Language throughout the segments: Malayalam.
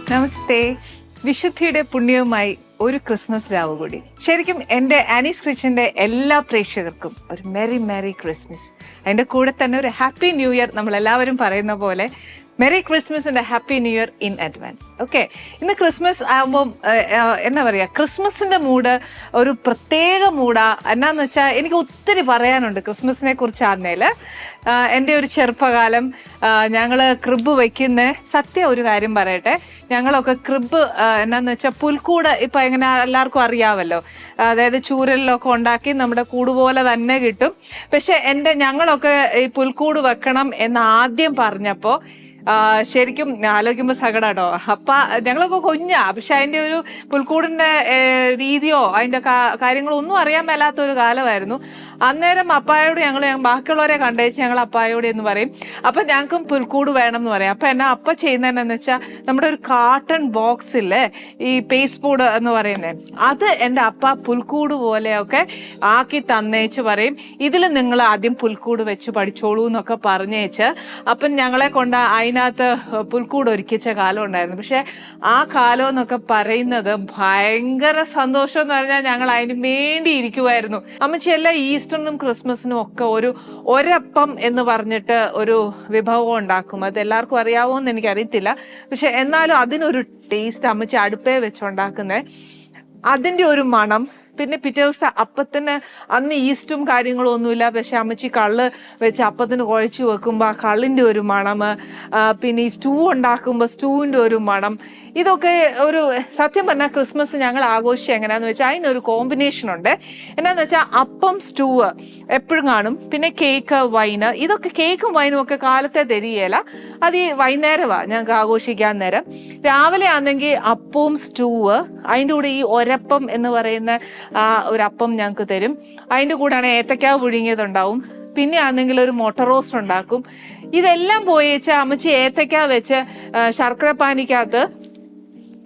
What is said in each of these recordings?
നമസ്തേ. വിശുദ്ധിയുടെ പുണ്യവുമായി ഒരു ക്രിസ്മസ് രാവ് കൂടി. ശരിക്കും എൻ്റെ ആനീസ് കിച്ചൻ്റെ എല്ലാ പ്രേക്ഷകർക്കും ഒരു മെറി മെറി ക്രിസ്മസ്. അതിൻ്റെ കൂടെ തന്നെ ഒരു ഹാപ്പി ന്യൂ ഇയർ. നമ്മളെല്ലാവരും പറയുന്ന പോലെ merry Christmas and happy new year in advance. Okay, ഇന്ന് ക്രിസ്മസ് ആകുമ്പം എന്നാ പറയുക, ക്രിസ്മസിൻ്റെ മൂഡ് ഒരു പ്രത്യേക മൂഡാ. എന്നാന്ന് വെച്ചാൽ എനിക്ക് ഒത്തിരി പറയാനുണ്ട് ക്രിസ്മസിനെ കുറിച്ചാന്നേൽ. എൻ്റെ ഒരു ചെറുപ്പകാലം ഞങ്ങൾ ക്രിബ് വയ്ക്കുന്ന സത്യം ഒരു കാര്യം പറയട്ടെ, ഞങ്ങളൊക്കെ ക്രിബ് എന്നാന്ന് വെച്ചാൽ പുൽക്കൂട് ഇപ്പം എങ്ങനെ എല്ലാവർക്കും അറിയാമല്ലോ, അതായത് ചൂരലിലൊക്കെ ഉണ്ടാക്കി നമ്മുടെ കൂട് പോലെ തന്നെ കിട്ടും. പക്ഷെ ഞങ്ങളൊക്കെ ഈ പുൽക്കൂട് വെക്കണം എന്ന് ആദ്യം പറഞ്ഞപ്പോൾ ശരിക്കും ആലോചിക്കുമ്പോൾ സങ്കടാട്ടോ. അപ്പം ഞങ്ങളൊക്കെ കുഞ്ഞാ, പക്ഷെ അതിൻ്റെ ഒരു പുൽക്കൂടിൻ്റെ രീതിയോ അതിൻ്റെ കാര്യങ്ങളോ ഒന്നും അറിയാൻ മേലാത്തൊരു കാലമായിരുന്നു. അന്നേരം അപ്പായോട് ഞങ്ങൾ ബാക്കിയുള്ളവരെ കണ്ടേച്ച് ഞങ്ങൾ അപ്പായോട് എന്ന് പറയും, അപ്പം ഞങ്ങൾക്കും പുൽക്കൂട് വേണം എന്ന് പറയും. അപ്പം എന്നാ അപ്പ ചെയ്യുന്നതെന്നു വെച്ചാൽ നമ്മുടെ ഒരു കാർട്ടൺ ബോക്സില്ലേ ഈ പേസ്റ്റ് ബോർഡ് എന്ന് പറയുന്നത്, അത് എൻ്റെ അപ്പ പുൽക്കൂട് പോലെയൊക്കെ ആക്കി തന്നേച്ച് പറയും, ഇതിൽ നിങ്ങൾ ആദ്യം പുൽക്കൂട് വെച്ച് പഠിച്ചോളൂ എന്നൊക്കെ പറഞ്ഞേച്ച് അപ്പം ഞങ്ങളെ കൊണ്ട് അതിനകത്ത് പുൽക്കൂട് ഒരുക്കിച്ച കാലം ഉണ്ടായിരുന്നു. പക്ഷെ ആ കാലം എന്നൊക്കെ പറയുന്നത് ഭയങ്കര സന്തോഷം എന്ന് പറഞ്ഞാൽ ഞങ്ങൾ അതിന് വേണ്ടി ഇരിക്കുമായിരുന്നു. അമ്മച്ചി എല്ലാ ഈസ്റ്ററിനും ക്രിസ്മസിനും ഒക്കെ ഒരപ്പം എന്ന് പറഞ്ഞിട്ട് ഒരു വിഭവം ഉണ്ടാക്കും. അത് എല്ലാവർക്കും അറിയാവോന്ന് എനിക്കറിയത്തില്ല, പക്ഷെ എന്നാലും അതിനൊരു ടേസ്റ്റ് അമ്മച്ചി അടുപ്പേ വെച്ചുണ്ടാക്കുന്നത്, അതിൻ്റെ ഒരു മണം. പിന്നെ പിറ്റേ ദിവസം അപ്പത്തിന് അന്ന് ഈസ്റ്റും കാര്യങ്ങളും ഒന്നുമില്ല, പക്ഷെ അമ്മച്ചി കള്ള് വെച്ച് അപ്പത്തിന് കുഴച്ച് വെക്കുമ്പോൾ ആ കള്ളിൻ്റെ ഒരു മണം, പിന്നെ ഈ സ്റ്റൂ ഉണ്ടാക്കുമ്പോൾ സ്റ്റൂവിൻ്റെ ഒരു മണം, ഇതൊക്കെ ഒരു സത്യം പറഞ്ഞാൽ ക്രിസ്മസ് ഞങ്ങൾ ആഘോഷിക്കുക എങ്ങനെയാണെന്ന് വെച്ചാൽ അതിനൊരു കോമ്പിനേഷൻ ഉണ്ട്. എന്നാന്ന് വെച്ചാൽ അപ്പം സ്റ്റൂവ് എപ്പോഴും കാണും, പിന്നെ കേക്ക് വൈന്. ഇതൊക്കെ കേക്കും വൈനും ഒക്കെ കാലത്തെ തരികയില്ല, അത് ഈ വൈകുന്നേരമാണ് ഞങ്ങൾക്ക് ആഘോഷിക്കാൻ നേരം. രാവിലെ ആണെങ്കിൽ അപ്പവും സ്റ്റൂവ്, അതിൻ്റെ കൂടെ ഈ ഒരപ്പം എന്ന് പറയുന്ന ഒരപ്പം ഞങ്ങൾക്ക് തരും. അതിൻ്റെ കൂടെയാണ് ഏത്തക്കാവ് പുഴുങ്ങിയതുണ്ടാവും. പിന്നെ ആണെങ്കിൽ ഒരു മുട്ട റോസ്റ്റ് ഉണ്ടാക്കും. ഇതെല്ലാം പോയി വെച്ചാൽ അമ്മച്ചി ഏത്തക്കാവ് വെച്ച് ശർക്കര പാനിക്കകത്ത്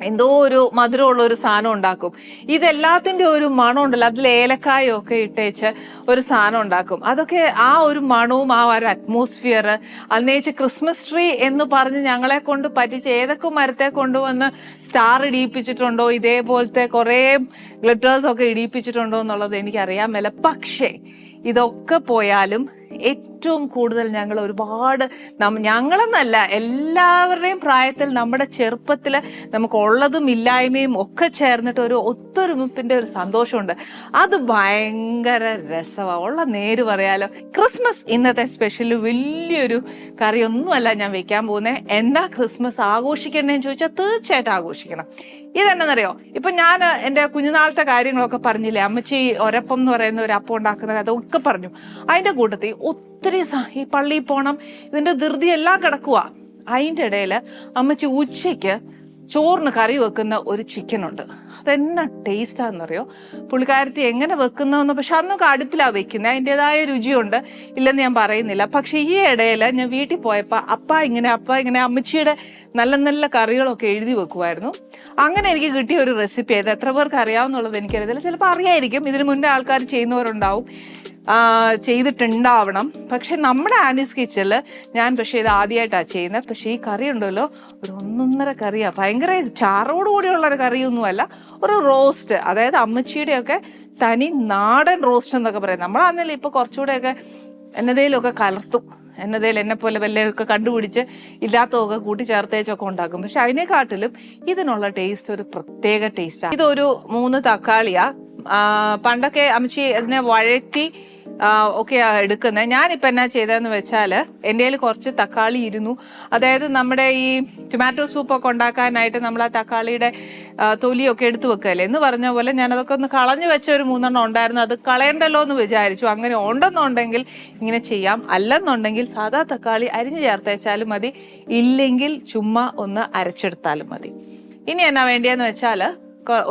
എന്തോ ഒരു മധുരമുള്ള ഒരു സാധനം ഉണ്ടാക്കും. ഇതെല്ലാത്തിൻ്റെ ഒരു മണം ഉണ്ടല്ലോ, അതിൽ ഏലക്കായും ഒക്കെ ഇട്ടേച്ച് ഒരു സാധനം ഉണ്ടാക്കും. അതൊക്കെ ആ ഒരു മണവും ആ ഒരു അറ്റ്മോസ്ഫിയർ, അന്നേച്ച് ക്രിസ്മസ് ട്രീ എന്ന് പറഞ്ഞ് ഞങ്ങളെ കൊണ്ട് പറ്റിച്ച് ഏതൊക്കെ മരത്തെ കൊണ്ടുവന്ന് സ്റ്റാർ ഇടിയിപ്പിച്ചിട്ടുണ്ടോ, ഇതേപോലത്തെ കുറേ ഗ്ലിറ്റേഴ്സൊക്കെ ഇടിയിപ്പിച്ചിട്ടുണ്ടോ എന്നുള്ളത് എനിക്കറിയാൻ മേല. പക്ഷേ ഇതൊക്കെ പോയാലും ഏറ്റവും കൂടുതൽ ഞങ്ങൾ ഒരുപാട് ഞങ്ങളെന്നല്ല എല്ലാവരുടെയും പ്രായത്തിൽ നമ്മുടെ ചെറുപ്പത്തിൽ നമുക്കുള്ളതും ഇല്ലായ്മയും ഒക്കെ ചേർന്നിട്ട് ഒരു ഒത്തൊരുമിപ്പിൻ്റെ ഒരു സന്തോഷമുണ്ട്. അത് ഭയങ്കര രസമാണ്. ഉള്ള നേര് പറയാലോ. ക്രിസ്മസ് ഇന്നത്തെ സ്പെഷ്യൽ വലിയൊരു കറിയൊന്നുമല്ല ഞാൻ വെക്കാൻ പോകുന്നത്. എന്നാ ക്രിസ്മസ് ആഘോഷിക്കണേന്ന് ചോദിച്ചാൽ തീർച്ചയായിട്ടും ആഘോഷിക്കണം. ഇതെന്നറിയോ, ഇപ്പം ഞാൻ എൻ്റെ കുഞ്ഞുനാളത്തെ കാര്യങ്ങളൊക്കെ പറഞ്ഞില്ലേ, അമ്മച്ചി ഒരപ്പം എന്ന് പറയുന്ന ഒരു അപ്പം ഉണ്ടാക്കുന്ന കഥ ഒക്കെ പറഞ്ഞു. അതിൻ്റെ കൂട്ടത്തിൽ ഒത്തിരി ഈ പള്ളിയിൽ പോകണം, ഇതിൻ്റെ ധൃതി എല്ലാം കിടക്കുക. അതിൻ്റെ ഇടയിൽ അമ്മച്ചി ഉച്ചയ്ക്ക് ചോറിന് കറി വെക്കുന്ന ഒരു ചിക്കനുണ്ട്. അതെന്നാ ടേസ്റ്റാണെന്നറിയോ. പുള്ളിക്കാരത്തി എങ്ങനെ വെക്കുന്നതെന്ന്, പക്ഷെ അന്നൊക്കെ അടുപ്പിലാണ് വെക്കുന്നത്, അതിൻ്റെതായ രുചിയുണ്ട്, ഇല്ലെന്ന് ഞാൻ പറയുന്നില്ല. പക്ഷെ ഈ ഇടയിൽ ഞാൻ വീട്ടിൽ പോയപ്പോൾ അപ്പ ഇങ്ങനെ അമ്മച്ചിയുടെ നല്ല നല്ല കറികളൊക്കെ എഴുതി വെക്കുമായിരുന്നു. അങ്ങനെ എനിക്ക് കിട്ടിയ ഒരു റെസിപ്പി. അത് എത്ര പേർക്ക് അറിയാവുന്നുള്ളത് എനിക്കറിയത്തില്ല, ചിലപ്പോൾ അറിയായിരിക്കും, ഇതിന് മുന്നേ ആൾക്കാർ ചെയ്യുന്നവരുണ്ടാവും, ചെയ്തിട്ടുണ്ടാവണം. പക്ഷെ നമ്മുടെ ആനീസ് കിച്ചണിൽ ഞാൻ പക്ഷേ ഇത് ആദ്യമായിട്ടാണ് ചെയ്യുന്നത്. പക്ഷേ ഈ കറി ഉണ്ടല്ലോ, ഒരു ഒന്നൊന്നര കറിയാണ്. ഭയങ്കര ചാറോടുകൂടിയുള്ളൊരു കറിയൊന്നുമല്ല, ഒരു റോസ്റ്റ്, അതായത് അമ്മച്ചിയുടെയൊക്കെ തനി നാടൻ റോസ്റ്റ് എന്നൊക്കെ പറയും. നമ്മളാണെങ്കിലും ഇപ്പോൾ കുറച്ചുകൂടെയൊക്കെ എന്നതേലൊക്കെ കലർത്തും, എന്നെ പോലെ വല്ലതൊക്കെ കണ്ടുപിടിച്ച് ഇല്ലാത്തതൊക്കെ കൂട്ടി ചേർത്തേച്ചൊക്കെ ഉണ്ടാക്കും. പക്ഷെ അതിനെക്കാട്ടിലും ഇതിനുള്ള ടേസ്റ്റ് ഒരു പ്രത്യേക ടേസ്റ്റാണ്. ഇതൊരു 3 തക്കാളിയാണ്. പണ്ടൊക്കെ അമ്മച്ചി അതിനെ വഴറ്റി ഒക്കെയാണ് എടുക്കുന്നത്. ഞാനിപ്പോൾ എന്നാ ചെയ്തതെന്ന് വെച്ചാൽ എൻ്റെ കയ്യിൽ കുറച്ച് തക്കാളി ഇരുന്നു. അതായത് നമ്മുടെ ഈ ടൊമാറ്റോ സൂപ്പൊക്കെ ഉണ്ടാക്കാനായിട്ട് നമ്മൾ ആ തക്കാളിയുടെ തൊലിയൊക്കെ എടുത്തു വെക്കുകയല്ലേ എന്ന് പറഞ്ഞ പോലെ ഞാനതൊക്കെ ഒന്ന് കളഞ്ഞു വെച്ച ഒരു 3 എണ്ണം ഉണ്ടായിരുന്നു. അത് കളയണ്ടല്ലോ എന്ന് വിചാരിച്ചു. അങ്ങനെ ഉണ്ടെന്നുണ്ടെങ്കിൽ ഇങ്ങനെ ചെയ്യാം, അല്ലെന്നുണ്ടെങ്കിൽ സാധാ തക്കാളി അരിഞ്ഞു ചേർത്തേച്ചാലും മതി, ഇല്ലെങ്കിൽ ചുമ്മാ ഒന്ന് അരച്ചെടുത്താലും മതി. ഇനി എന്നാ വേണ്ടിയെന്ന് വെച്ചാൽ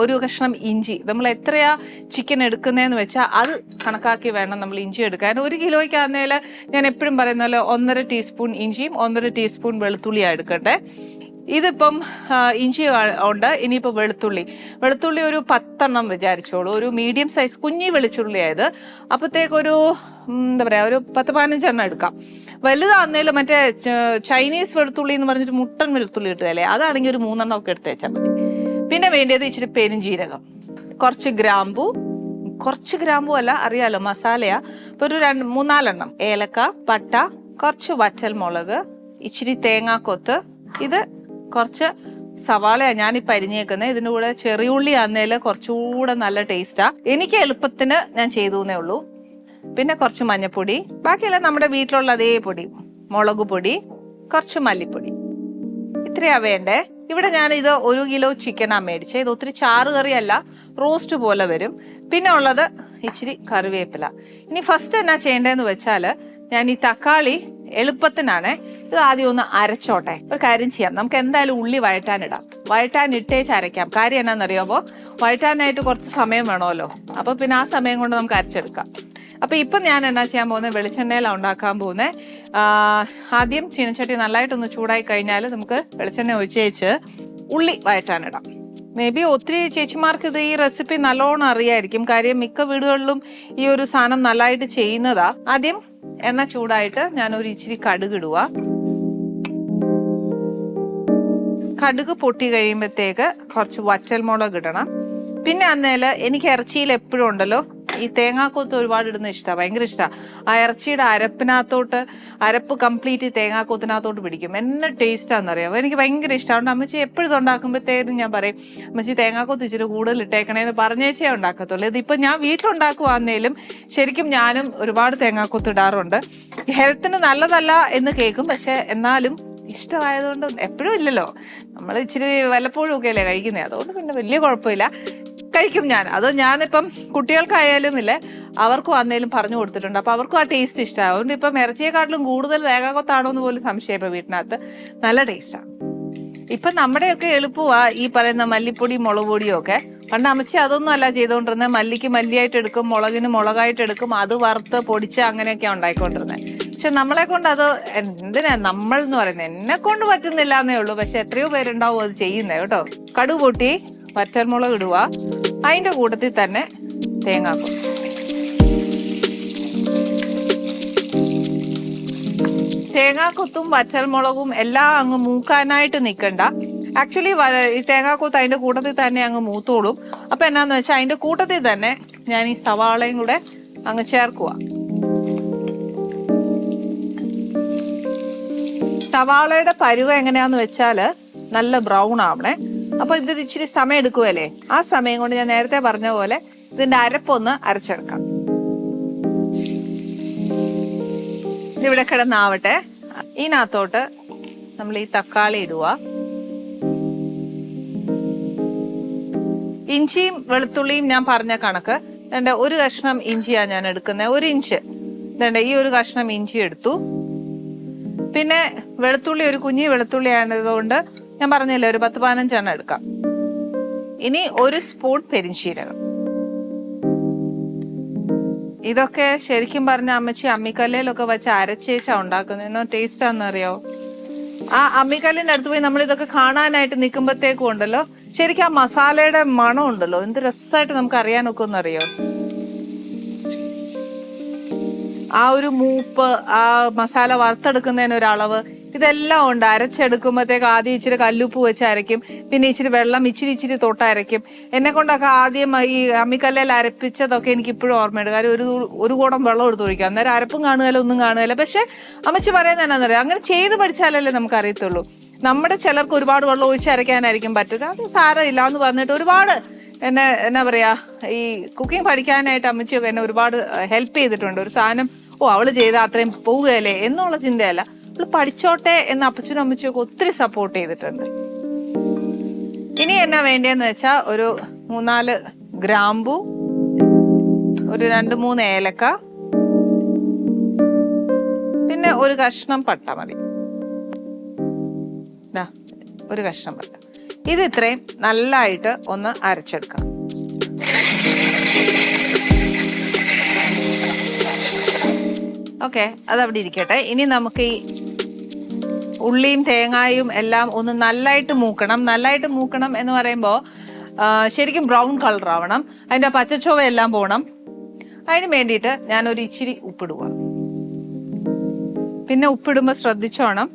ഒരു കഷ്ണം ഇഞ്ചി. നമ്മൾ എത്രയാ ചിക്കൻ എടുക്കുന്നതെന്ന് വെച്ചാൽ അത് കണക്കാക്കി വേണം നമ്മൾ ഇഞ്ചി എടുക്കാൻ. 1 കിലോയ്ക്കാന്നേൽ ഞാൻ എപ്പോഴും പറയുന്ന പോലെ 1.5 ടീസ്പൂൺ ഇഞ്ചിയും 1.5 ടീസ്പൂൺ വെളുത്തുള്ളിയാണ് എടുക്കട്ടെ. ഇതിപ്പം ഇഞ്ചി ഉണ്ട്. ഇനിയിപ്പോൾ വെളുത്തുള്ളി ഒരു 10 വിചാരിച്ചോളൂ. ഒരു മീഡിയം സൈസ് കുഞ്ഞി വെളുത്തുള്ളിയായത്. അപ്പോഴത്തേക്കൊരു എന്താ പറയുക, ഒരു 10-15 എടുക്കാം. വലുതാന്നേലും മറ്റേ ചൈനീസ് വെളുത്തുള്ളി എന്ന് പറഞ്ഞിട്ട് മുട്ടൻ വെളുത്തുള്ളി കിട്ടുകയല്ലേ, അതാണെങ്കിൽ ഒരു 3 ഒക്കെ എടുത്ത് വെച്ചാൽ മതി. പിന്നെ വേണ്ടത് ഇച്ചിരി പെരുംജീരകം, കുറച്ച് ഗ്രാമ്പു അല്ല, അറിയാലോ മസാലയാ. ഇപ്പോൾ ഒരു 3-4 ഏലക്ക, പട്ട, കുറച്ച് വറ്റൽമുളക്, ഇച്ചിരി തേങ്ങാക്കൊത്ത്, ഇത് കുറച്ച് സവാളയാണ് ഞാനിപ്പോൾ അരിഞ്ഞേക്കുന്നത്. ഇതിൻ്റെ കൂടെ ചെറിയുള്ളി ആന്നേൽ കുറച്ചുകൂടെ നല്ല ടേസ്റ്റാ. എനിക്ക് എളുപ്പത്തിന് ഞാൻ ചെയ്തേ ഉള്ളൂ. പിന്നെ കുറച്ച് മഞ്ഞൾപ്പൊടി, ബാക്കിയെല്ലാം നമ്മുടെ വീട്ടിലുള്ള അതേ പൊടി, മുളക് പൊടി, കുറച്ച് മല്ലിപ്പൊടി, ഇത്രയാ വേണ്ടേ. ഇവിടെ ഞാൻ ഇത് 1 കിലോ ചിക്കനാണ് മേടിച്ചത്. ഇത് ഒത്തിരി ചാറ് കറിയല്ല, റോസ്റ്റ് പോലെ വരും. പിന്നെ ഉള്ളത് ഇച്ചിരി കറിവേപ്പില. ഇനി ഫസ്റ്റ് എന്നാ ചെയ്യേണ്ടതെന്ന് വെച്ചാൽ, ഞാൻ ഈ തക്കാളി എളുപ്പത്തിനാണ് ഇത് ആദ്യം ഒന്ന് അരച്ചോട്ടെ. ഒരു കാര്യം ചെയ്യാം, നമുക്ക് എന്തായാലും ഉള്ളി വഴറ്റാനിട്ടേച്ച് അരയ്ക്കാം. കാര്യം എന്നാണെന്നറിയാമോ, വഴറ്റാനായിട്ട് കുറച്ച് സമയം വേണമല്ലോ. അപ്പോൾ പിന്നെ ആ സമയം കൊണ്ട് നമുക്ക് അരച്ചെടുക്കാം. അപ്പോൾ ഇപ്പം ഞാൻ എന്നാ ചെയ്യാൻ പോകുന്നത്, വെളിച്ചെണ്ണയിലാണ് ഉണ്ടാക്കാൻ പോകുന്നത്. ആദ്യം ചീനച്ചട്ടി നല്ലതായിട്ടൊന്ന് ചൂടായി കഴിഞ്ഞാൽ നമുക്ക് വെളിച്ചെണ്ണ ഒഴിച്ച് ഉള്ളി വഴറ്റാനിടാം. മേ ബി ഒത്തിരി ചേച്ചിമാർക്ക് ഇത് ഈ റെസിപ്പി നല്ലോണം അറിയായിരിക്കും. കാര്യം മിക്ക വീടുകളിലും ഈ ഒരു സാധനം നല്ലതായിട്ട് ചെയ്യുന്നതാ. ആദ്യം എണ്ണ ചൂടായിട്ട് ഞാനൊരു ഇച്ചിരി കടുക് ഇടുക. കടുക് പൊട്ടി കഴിയുമ്പോഴത്തേക്ക് കുറച്ച് വറ്റൽമുളക് ഇടണം. പിന്നെ അന്നേല് എനിക്ക് ഇറച്ചിയിൽ എപ്പോഴും ഉണ്ടല്ലോ ഈ തേങ്ങാക്കൊത്ത് ഒരുപാട് ഇടുന്ന ഇഷ്ടമാണ്, ഭയങ്കര ഇഷ്ടമാണ്. ആ ഇറച്ചിയുടെ അരപ്പ് കംപ്ലീറ്റ് തേങ്ങാക്കൊത്തിനകത്തോട്ട് പിടിക്കും. എന്നെ ടേസ്റ്റാണെന്നറിയാമോ, എനിക്ക് ഭയങ്കര ഇഷ്ടമാണ്. അമ്മച്ചി എപ്പോഴും ഉണ്ടാക്കുമ്പോഴത്തേക്കും ഞാൻ പറയും, അമ്മച്ചി തേങ്ങാക്കൊത്ത് ഇച്ചിരി കൂടുതൽ ഇട്ടേക്കണേന്ന് പറഞ്ഞേച്ചേ ഉണ്ടാക്കത്തുള്ളൂ. ഇതിപ്പോൾ ഞാൻ വീട്ടിലുണ്ടാക്കുവാന്നേലും ശരിക്കും ഞാനും ഒരുപാട് തേങ്ങാക്കൊത്ത് ഇടാറുണ്ട്. ഹെൽത്തിന് നല്ലതല്ല എന്ന് കേൾക്കും, പക്ഷെ എന്നാലും ഇഷ്ടമായതുകൊണ്ട് എപ്പോഴും ഇല്ലല്ലോ, നമ്മൾ ഇച്ചിരി വല്ലപ്പോഴും ഒക്കെ അല്ലേ കഴിക്കുന്നത്, അതുകൊണ്ട് പിന്നെ വലിയ കുഴപ്പമില്ല, കഴിക്കും ഞാൻ. അത് ഞാനിപ്പം കുട്ടികൾക്കായാലും ഇല്ലേ അവർക്കും അന്നേലും പറഞ്ഞു കൊടുത്തിട്ടുണ്ട്. അപ്പോൾ അവർക്കും ആ ടേസ്റ്റ് ഇഷ്ടമാണ്. അതുകൊണ്ട് ഇപ്പം ഇറച്ചിയെക്കാട്ടിലും കൂടുതൽ തേങ്ങാക്കൊത്താണോ എന്ന് പോലും സംശയം. ഇപ്പം വീട്ടിനകത്ത് നല്ല ടേസ്റ്റാണ്. ഇപ്പം നമ്മുടെയൊക്കെ എളുപ്പമാ ഈ പറയുന്ന മല്ലിപ്പൊടി മുളക് പൊടിയും ഒക്കെ. പണ്ട് അമ്മച്ചി അതൊന്നും അല്ല ചെയ്തുകൊണ്ടിരുന്നത്. മല്ലിക്ക് മല്ലിയായിട്ട് എടുക്കും, മുളകിന് മുളകായിട്ട് എടുക്കും, അത് വറുത്ത് പൊടിച്ച് അങ്ങനെയൊക്കെയാണ് ഉണ്ടായിക്കൊണ്ടിരുന്നത്. പക്ഷെ നമ്മളെ കൊണ്ട് അത് എന്തിനാ നമ്മൾ എന്ന് പറയുന്നത്, എന്നെ കൊണ്ട് പറ്റുന്നില്ല എന്നേ ഉള്ളൂ. പക്ഷെ എത്രയോ പേരുണ്ടാവും അത് ചെയ്യുന്നത് കേട്ടോ. കടുക് പൊട്ടി വറ്റൽമുളക് ഇടുക, അതിൻ്റെ കൂട്ടത്തിൽ തന്നെ തേങ്ങാക്കൊത്ത്. തേങ്ങാക്കൊത്തും വറ്റൽമുളകും എല്ലാം അങ്ങ് മൂക്കാനായിട്ട് നിൽക്കണ്ട. ആക്ച്വലി ഈ തേങ്ങാക്കൊത്ത് അതിൻ്റെ കൂട്ടത്തിൽ തന്നെ അങ്ങ് മൂത്തോളും. അപ്പം എന്നാന്ന് വെച്ചാൽ അതിൻ്റെ കൂട്ടത്തിൽ തന്നെ ഞാൻ ഈ സവാളയും കൂടെ അങ്ങ് ചേർക്കുക. സവാളയുടെ പരുവ എങ്ങനെയാന്ന് വെച്ചാൽ നല്ല ബ്രൗൺ ആവണേ. അപ്പൊ ഇത് ഇച്ചിരി സമയം എടുക്കുമല്ലേ, ആ സമയം കൊണ്ട് ഞാൻ നേരത്തെ പറഞ്ഞ പോലെ ഇതിന്റെ അരപ്പൊന്ന് അരച്ചെടുക്കാം. ഇതിവിടെ കിടന്നാവട്ടെ. ഇതിനകത്തോട്ട് നമ്മൾ ഈ തക്കാളി ഇടുക. ഇഞ്ചിയും വെളുത്തുള്ളിയും ഞാൻ പറഞ്ഞ കണക്ക് രണ്ട് 1 കഷ്ണം ഇഞ്ചിയാണ് ഞാൻ എടുക്കുന്നത്. 1 ഇഞ്ച് ഇതേണ്ട ഈ 1 കഷ്ണം ഇഞ്ചി എടുത്തു. പിന്നെ വെളുത്തുള്ളി ഒരു കുഞ്ഞി വെളുത്തുള്ളി ആയതുകൊണ്ട് ഞാൻ പറഞ്ഞില്ലേ ഒരു 10-15 എടുക്കാം. ഇനി 1 സ്പൂൺ പെരിഞ്ചീരകം. ഇതൊക്കെ ശരിക്കും പറഞ്ഞ അമ്മച്ചി അമ്മിക്കല്ലിലൊക്കെ വെച്ച് അരച്ചേച്ചാ ഉണ്ടാക്കുന്നത്. എന്നോ ടേസ്റ്റാന്നറിയോ. ആ അമ്മിക്കല്ലിന്റെ അടുത്ത് പോയി നമ്മൾ ഇതൊക്കെ കാണാനായിട്ട് നിൽക്കുമ്പോഴത്തേക്കും ഉണ്ടല്ലോ ശരിക്കും ആ മസാലയുടെ മണം ഉണ്ടല്ലോ എന്ത് രസമായിട്ട് നമുക്ക് അറിയാനൊക്കെ ഒന്നറിയോ. ആ ഒരു മൂപ്പ്, ആ മസാല വറുത്തെടുക്കുന്നതിന് ഒരളവ്, ഇതെല്ലാം ഉണ്ട്. അരച്ചെടുക്കുമ്പോഴത്തേക്ക് ആദ്യം ഇച്ചിരി കല്ലുപ്പ് വെച്ച് അരയ്ക്കും, പിന്നെ ഇച്ചിരി വെള്ളം ഇച്ചിരി തൊട്ട് അരയ്ക്കും. എന്നെ കൊണ്ടൊക്കെ ആദ്യം ഈ അമ്മിക്കല്ലിൽ അരപ്പിച്ചതൊക്കെ എനിക്ക് ഇപ്പോഴും ഓർമ്മയുണ്ട്. കാര്യം ഒരു കുടം വെള്ളം എടുത്ത് ഒഴിക്കാം, അന്നേരം അരപ്പും കാണുകയില്ല ഒന്നും കാണുകയില്ല. പക്ഷെ അമ്മച്ചി പറയുന്നത് എന്നാന്നറിയാം, അങ്ങനെ ചെയ്ത് പഠിച്ചാലല്ലേ നമുക്ക് അറിയത്തുള്ളൂ. നമ്മുടെ ചിലർക്ക് ഒരുപാട് വെള്ളം ഒഴിച്ച് അരയ്ക്കാനായിരിക്കും പറ്റുക, അത് സാരമില്ല എന്ന് പറഞ്ഞിട്ട് ഒരുപാട് എന്നാ പറയാ ഈ കുക്കിംഗ് പഠിക്കാനായിട്ട് അമ്മച്ചിയൊക്കെ എന്നെ ഒരുപാട് ഹെൽപ്പ് ചെയ്തിട്ടുണ്ട്. ഒരു സാധനം അവള് ചെയ്താൽ അത്രയും പോവുകയല്ലേ എന്നുള്ള ചിന്തയല്ല, അവള് പഠിച്ചോട്ടെ എന്ന് അപ്പച്ചനും അമ്മച്ചിയൊക്കെ ഒത്തിരി സപ്പോർട്ട് ചെയ്തിട്ടുണ്ട്. ഇനി എന്നാ വേണ്ടിയെന്ന് വെച്ചാൽ ഒരു 3-4 ഗ്രാമ്പു, ഒരു 2-3 ഏലക്ക, പിന്നെ 1 കഷ്ണം പട്ട മതി. 1 കഷ്ണം പട്ട. ഇത് ഇത്രയും നല്ലതായിട്ട് ഒന്ന് അരച്ചെടുക്കണം. ഓക്കെ, അതവിടെ ഇരിക്കട്ടെ. ഇനി നമുക്ക് ഈ ഉള്ളിയും തേങ്ങായും എല്ലാം ഒന്ന് നല്ലതായിട്ട് മൂക്കണം എന്ന് പറയുമ്പോൾ ശരിക്കും ബ്രൗൺ കളർ ആവണം. അതിൻ്റെ പച്ചച്ചോവ എല്ലാം പോകണം. അതിന് വേണ്ടിയിട്ട് ഞാനൊരു ഇച്ചിരി ഉപ്പിടുക. പിന്നെ ഉപ്പിടുമ്പോൾ ശ്രദ്ധിച്ചോണം.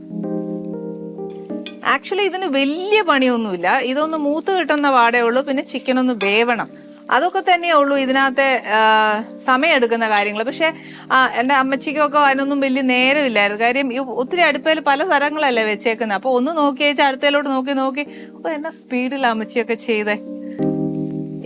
ആക്ച്വലി ഇതിന് വലിയ പണിയൊന്നുമില്ല. ഇതൊന്ന് മൂത്ത് കിട്ടുന്ന പാടേ ഉള്ളൂ. പിന്നെ ചിക്കൻ ഒന്ന് വേവണം, അതൊക്കെ തന്നെയേ ഉള്ളൂ ഇതിനകത്തെ സമയം എടുക്കുന്ന കാര്യങ്ങൾ. പക്ഷെ എൻ്റെ അമ്മച്ചിക്കൊക്കെ അതിനൊന്നും വലിയ നേരമില്ലായിരുന്നു. കാര്യം ഒത്തിരി അടുപ്പയിൽ പല തരങ്ങളല്ലേ വെച്ചേക്കുന്നത്. അപ്പോൾ ഒന്ന് നോക്കി വെച്ചാൽ അടുത്തയിലോട്ട് നോക്കി എന്നാ സ്പീഡിൽ അമ്മച്ചിയൊക്കെ ചെയ്തേ.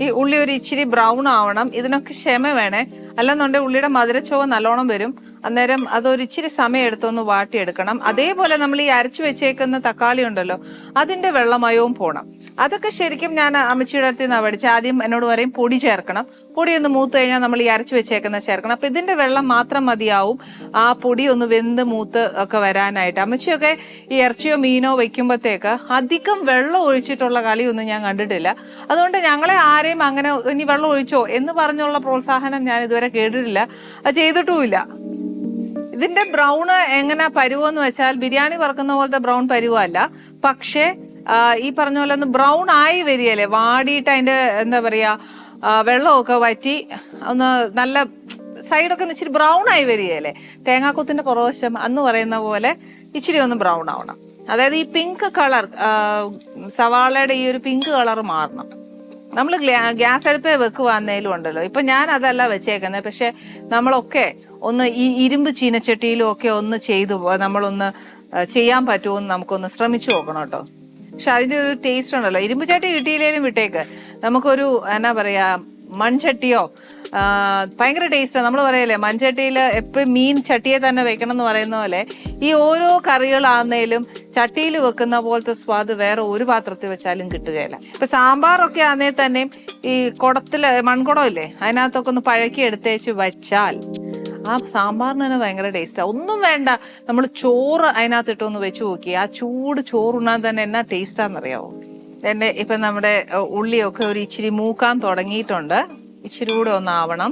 ഈ ഉള്ളി ഒരു ഇച്ചിരി ബ്രൗൺ ആവണം. ഇതിനൊക്കെ ക്ഷമ വേണേ, അല്ലെന്നുണ്ടെങ്കിൽ ഉള്ളിയുടെ മധുരച്ചോവ നല്ലോണം വരും. അന്നേരം അതൊരു ഇച്ചിരി സമയം എടുത്തൊന്ന് വാട്ടിയെടുക്കണം. അതേപോലെ നമ്മൾ ഈ അരച്ചു വെച്ചേക്കുന്ന തക്കാളി ഉണ്ടല്ലോ, അതിന്റെ വെള്ളമയവും പോണം. അതൊക്കെ ശരിക്കും ഞാൻ അമ്മച്ചിയുടെ അടുത്ത് നിന്നാണ് പഠിച്ചത്. ആദ്യം എന്നോട് പറയും പൊടി ചേർക്കണം, പൊടി ഒന്ന് മൂത്ത് കഴിഞ്ഞാൽ നമ്മൾ ഈ അരച്ചു വെച്ചേക്കുന്ന ചേർക്കണം. അപ്പൊ ഇതിന്റെ വെള്ളം മാത്രം മതിയാവും ആ പൊടി ഒന്ന് വെന്ത് മൂത്ത് ഒക്കെ വരാനായിട്ട്. അമ്മച്ചിയൊക്കെ ഈ ഇറച്ചിയോ മീനോ വെക്കുമ്പോഴത്തേക്ക് അധികം വെള്ളം ഒഴിച്ചിട്ടുള്ള കളിയൊന്നും ഞാൻ കണ്ടിട്ടില്ല. അതുകൊണ്ട് ഞങ്ങളെ ആരെയും അങ്ങനെ ഇനി വെള്ളം ഒഴിച്ചോ എന്ന് പറഞ്ഞുള്ള പ്രോത്സാഹനം ഞാൻ ഇതുവരെ കേട്ടിട്ടില്ല, അത് ചെയ്തിട്ടുമില്ല. ഇതിന്റെ ബ്രൗണ് എങ്ങനെ പരുവെന്ന് വെച്ചാൽ ബിരിയാണി വറക്കുന്ന പോലത്തെ ബ്രൗൺ പരുവല്ല. പക്ഷേ ഈ പറഞ്ഞ പോലെ ഒന്ന് ബ്രൗൺ ആയി വരികയല്ലേ, വാടിയിട്ട് അതിന്റെ എന്താ പറയാ വെള്ളമൊക്കെ വറ്റി ഒന്ന് നല്ല സൈഡൊക്കെ ഒന്ന് ഇച്ചിരി ബ്രൗൺ ആയി വരികയല്ലേ. തേങ്ങാക്കൊത്തിന്റെ പുറവശം അന്ന് പറയുന്ന പോലെ ഇച്ചിരി ഒന്ന് ബ്രൗൺ ആവണം. അതായത് ഈ പിങ്ക് കളർ, സവാളയുടെ ഈ ഒരു പിങ്ക് കളർ മാറണം. നമ്മൾ ഗ്യാസ് അടുപ്പേ വെക്കുവാന്നേലും ഉണ്ടല്ലോ. ഇപ്പൊ ഞാൻ അതല്ല വെച്ചേക്കുന്നത്. പക്ഷെ നമ്മളൊക്കെ ഒന്ന് ഈ ഇരുമ്പ് ചീനച്ചട്ടിയിലും ഒക്കെ ഒന്ന് നമ്മളൊന്ന് ചെയ്യാൻ പറ്റുമെന്ന് നമുക്കൊന്ന് ശ്രമിച്ചു നോക്കണം കേട്ടോ. പക്ഷെ അതിന്റെ ഒരു ടേസ്റ്റ് ഉണ്ടല്ലോ. ഇരുമ്പ് ചട്ടി കിട്ടിയില്ലേലും വിട്ടേക്ക്, നമുക്കൊരു എന്നാ പറയാ മൺചട്ടിയോ ഭയങ്കര ടേസ്റ്റാണ്. നമ്മൾ പറയല്ലേ മൺചട്ടിയിൽ എപ്പോഴും മീൻ ചട്ടിയെ തന്നെ വെക്കണം എന്ന് പറയുന്ന പോലെ ഈ ഓരോ കറികളാന്നേലും ചട്ടിയിൽ വെക്കുന്ന പോലത്തെ സ്വാദ് വേറെ ഒരു പാത്രത്തിൽ വെച്ചാലും കിട്ടുകയില്ല. ഇപ്പൊ സാമ്പാറൊക്കെ ആന്നേ തന്നെയും ഈ കുടത്തില് മൺകുടമില്ലേ, അതിനകത്തൊക്കെ ഒന്ന് പഴക്കി എടുത്തേച്ച് വെച്ചാൽ ആ സാമ്പാറിന് തന്നെ ഭയങ്കര ടേസ്റ്റാണ്. ഒന്നും വേണ്ട, നമ്മൾ ചോറ് അതിനകത്ത് ഇട്ടൊന്ന് വെച്ച് നോക്കി, ആ ചൂട് ചോറുണ്ണാൻ തന്നെ എന്നാ ടേസ്റ്റാന്നറിയാവോ. എന്നെ ഇപ്പൊ നമ്മുടെ ഉള്ളിയൊക്കെ ഒരു ഇച്ചിരി മൂക്കാൻ തുടങ്ങിയിട്ടുണ്ട്. ഇച്ചിരി കൂടെ ഒന്നാവണം.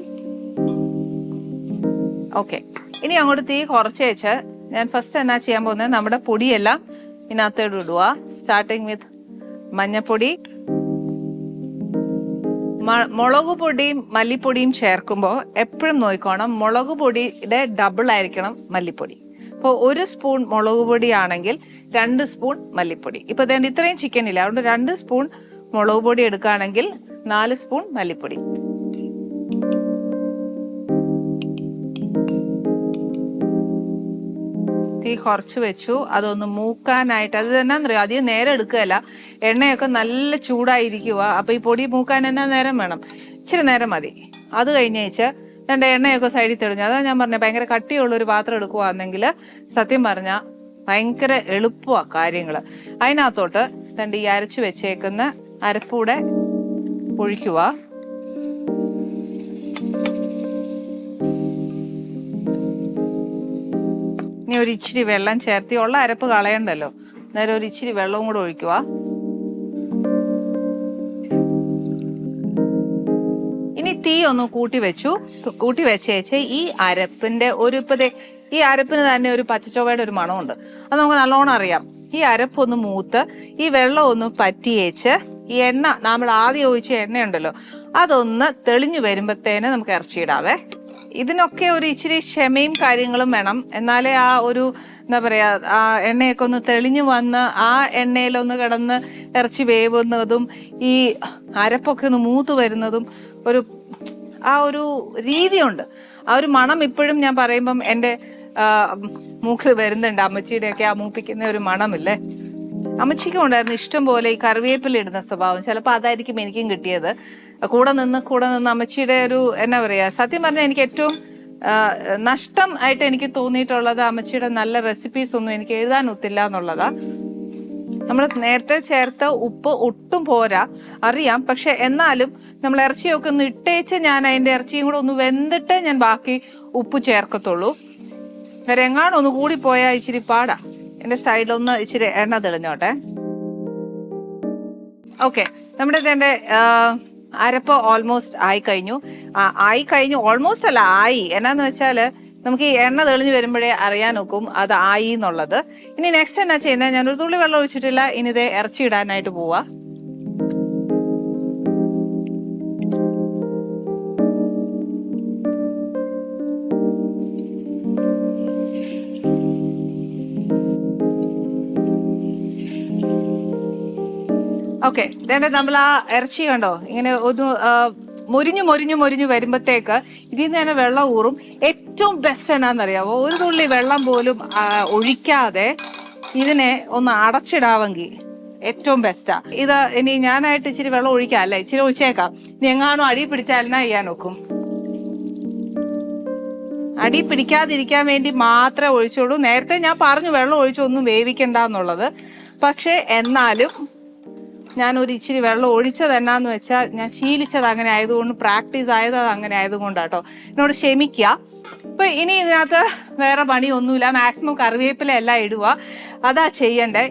ഓക്കെ, ഇനി അങ്ങോട്ട് തീ കുറച്ച് വെച്ച് ഞാൻ ഫസ്റ്റ് എന്നാ ചെയ്യാൻ പോകുന്നത്, നമ്മുടെ പൊടിയെല്ലാം ഇതിനകത്തോട് ഇടുക. സ്റ്റാർട്ടിങ് വിത്ത് മഞ്ഞപ്പൊടി, മുളക് പൊടിയും മല്ലിപ്പൊടിയും ചേർക്കുമ്പോൾ എപ്പോഴും നോക്കിക്കോണം, മുളക് പൊടിയുടെ ഡബിൾ ആയിരിക്കണം മല്ലിപ്പൊടി. ഇപ്പോൾ 1 സ്പൂൺ മുളക് പൊടി ആണെങ്കിൽ 2 സ്പൂൺ മല്ലിപ്പൊടി. ഇപ്പൊ ഇതേണ്ട ഇത്രയും ചിക്കൻ ഇല്ല, അതുകൊണ്ട് 2 സ്പൂൺ മുളക് പൊടി എടുക്കുകയാണെങ്കിൽ 4 സ്പൂൺ മല്ലിപ്പൊടി. തീ കുറച്ച് വെച്ചു, അതൊന്ന് മൂക്കാനായിട്ട്. അത് തന്നെ അറിയാം, അധികം നേരം എടുക്കുകയല്ല, എണ്ണയൊക്കെ നല്ല ചൂടായിരിക്കുക. അപ്പൊ ഈ പൊടി മൂക്കാൻ എന്നാ നേരം വേണം, ഇച്ചിരി നേരം മതി. അത് കഴിഞ്ഞേച്ച് രണ്ട് എണ്ണയൊക്കെ സൈഡിൽ തെളിഞ്ഞു. അതാ ഞാൻ പറഞ്ഞത്, ഭയങ്കര കട്ടിയുള്ളൊരു പാത്രം എടുക്കുവാണെങ്കിൽ സത്യം പറഞ്ഞാൽ ഭയങ്കര എളുപ്പമാണ് കാര്യങ്ങൾ. അതിനകത്തോട്ട് രണ്ട് ഈ അരച്ചു വെച്ചേക്കുന്ന അരപ്പൂടെ ഒഴിക്കുക. ഇനി ഒരു ഇച്ചിരി വെള്ളം ചേർത്തി, ഉള്ള അരപ്പ് കളയണ്ടല്ലോ, നേരെ ഒരു ഇച്ചിരി വെള്ളവും കൂടെ ഒഴിക്കുക. ഇനി തീ ഒന്ന് കൂട്ടി വെച്ചേച്ച് ഈ അരപ്പിന്റെ ഒരു ഈ അരപ്പിന് തന്നെ ഒരു പച്ചച്ചൊവ്വയുടെ ഒരു മണമുണ്ട്, അത് നമുക്ക് നല്ലോണം അറിയാം. ഈ അരപ്പൊന്ന് മൂത്ത് ഈ വെള്ളം ഒന്ന് പറ്റിയേച്ച് ഈ എണ്ണ നമ്മൾ ആദ്യം ഒഴിച്ച എണ്ണയുണ്ടല്ലോ അതൊന്ന് തെളിഞ്ഞു വരുമ്പോഴത്തേന് നമുക്ക് ഇറച്ചിയിടാവേ. ഇതിനൊക്കെ ഒരു ഇച്ചിരി ക്ഷമയും കാര്യങ്ങളും വേണം, എന്നാലേ ആ ഒരു എന്താ പറയാ ആ എണ്ണയൊക്കെ ഒന്ന് തെളിഞ്ഞു വന്ന് ആ എണ്ണയിലൊന്ന് കിടന്ന് ഇറച്ചി വേവുന്നതും ഈ അരപ്പൊക്കെ ഒന്ന് മൂത്ത് വരുന്നതും ആ ഒരു രീതിയുണ്ട്. ആ ഒരു മണം ഇപ്പോഴും ഞാൻ പറയുമ്പം എൻ്റെ മൂക്കിൽ വരുന്നുണ്ട്. അമ്മച്ചിയുടെയൊക്കെ ആ മൂപ്പിക്കുന്ന ഒരു മണമില്ലേ. അമ്മച്ചിക്കും ഉണ്ടായിരുന്നു ഇഷ്ടം പോലെ ഈ കറിവേപ്പില ഇടുന്ന സ്വഭാവം. ചിലപ്പോൾ അതായിരിക്കും എനിക്കും കിട്ടിയത്. കൂടെ നിന്ന് അമ്മച്ചിയുടെ ഒരു എന്നാ പറയാ, സത്യം പറഞ്ഞാൽ എനിക്ക് ഏറ്റവും നഷ്ടം ആയിട്ട് എനിക്ക് തോന്നിയിട്ടുള്ളത് അമ്മച്ചിയുടെ നല്ല റെസിപ്പീസ് ഒന്നും എനിക്ക് എഴുതാൻ ഒത്തില്ല എന്നുള്ളതാ. നമ്മൾ നേരത്തെ ചേർത്ത ഉപ്പ് ഒട്ടും പോരാ അറിയാം, പക്ഷെ എന്നാലും നമ്മൾ ഇറച്ചിയൊക്കെ ഒന്ന് ഇട്ടേച്ച് ഞാൻ അതിന്റെ ഇറച്ചിയും കൂടെ ഒന്ന് വെന്തിട്ട് ഞാൻ ബാക്കി ഉപ്പ് ചേർക്കത്തുള്ളൂ. വേറെ എങ്ങാനും ഒന്ന് കൂടി പോയാൽ ഇച്ചിരി പാടാ. എന്റെ സൈഡിലൊന്ന് ഇച്ചിരി എണ്ണ തെളിഞ്ഞോട്ടെ. ഓക്കെ, നമ്മുടെ ഇതിന്റെ അരപ്പ് ഓൾമോസ്റ്റ് ആയി കഴിഞ്ഞു. ഓൾമോസ്റ്റ് അല്ല, ആയി. എന്നാന്ന് വെച്ചാല് നമുക്ക് ഈ എണ്ണ തെളിഞ്ഞ് വരുമ്പോഴേ അറിയാൻ നോക്കും അത് ആയി എന്നുള്ളത്. ഇനി നെക്സ്റ്റ് എന്നാ ചെയ്യുന്നത്, ഞാനൊരു തുള്ളി വെള്ളം ഒഴിച്ചിട്ടില്ല. ഇനി ഇത് ഇറച്ചി ഇടാനായിട്ട് പോവാ. ഓക്കെ, ഇതേണ്ട നമ്മൾ ആ ഇറച്ചി കണ്ടോ ഇങ്ങനെ ഒന്ന് മൊരിഞ്ഞു വരുമ്പോഴത്തേക്ക് ഇതിൽ നിന്ന് തന്നെ വെള്ളം ഊറും. ഏറ്റവും ബെസ്റ്റ് എന്നാന്നറിയാവോ, ഒരു തുള്ളി വെള്ളം പോലും ഒഴിക്കാതെ ഇതിനെ ഒന്ന് അടച്ചിടാമെങ്കിൽ ഏറ്റവും ബെസ്റ്റാ ഇത്. ഇനി ഞാനായിട്ട് ഇച്ചിരി വെള്ളം ഒഴിക്കാം, അല്ലേ ഇച്ചിരി ഒഴിച്ചേക്കാം. ഇനി എങ്ങാനും അടി പിടിച്ചാൽ എന്നാ ചെയ്യാൻ നോക്കും. അടി പിടിക്കാതിരിക്കാൻ വേണ്ടി മാത്രമേ ഒഴിച്ചോളൂ. നേരത്തെ ഞാൻ പറഞ്ഞു വെള്ളം ഒഴിച്ചൊന്നും വേവിക്കണ്ട എന്നുള്ളത്. പക്ഷെ എന്നാലും ഞാനൊരു ഇച്ചിരി വെള്ളം ഒഴിച്ചത് എന്നാന്ന് വെച്ചാൽ ഞാൻ ശീലിച്ചത് അങ്ങനെ ആയതുകൊണ്ട്, പ്രാക്ടീസ് ആയത് അങ്ങനെ ആയതുകൊണ്ടാട്ടോ. എന്നോട് ക്ഷമിക്കുക. ഇപ്പൊ ഇനി ഇതിനകത്ത് വേറെ പണിയൊന്നുമില്ല. മാക്സിമം കറിവേപ്പില എല്ലാം ഇടുക, അതാ ചെയ്യണ്ടേ.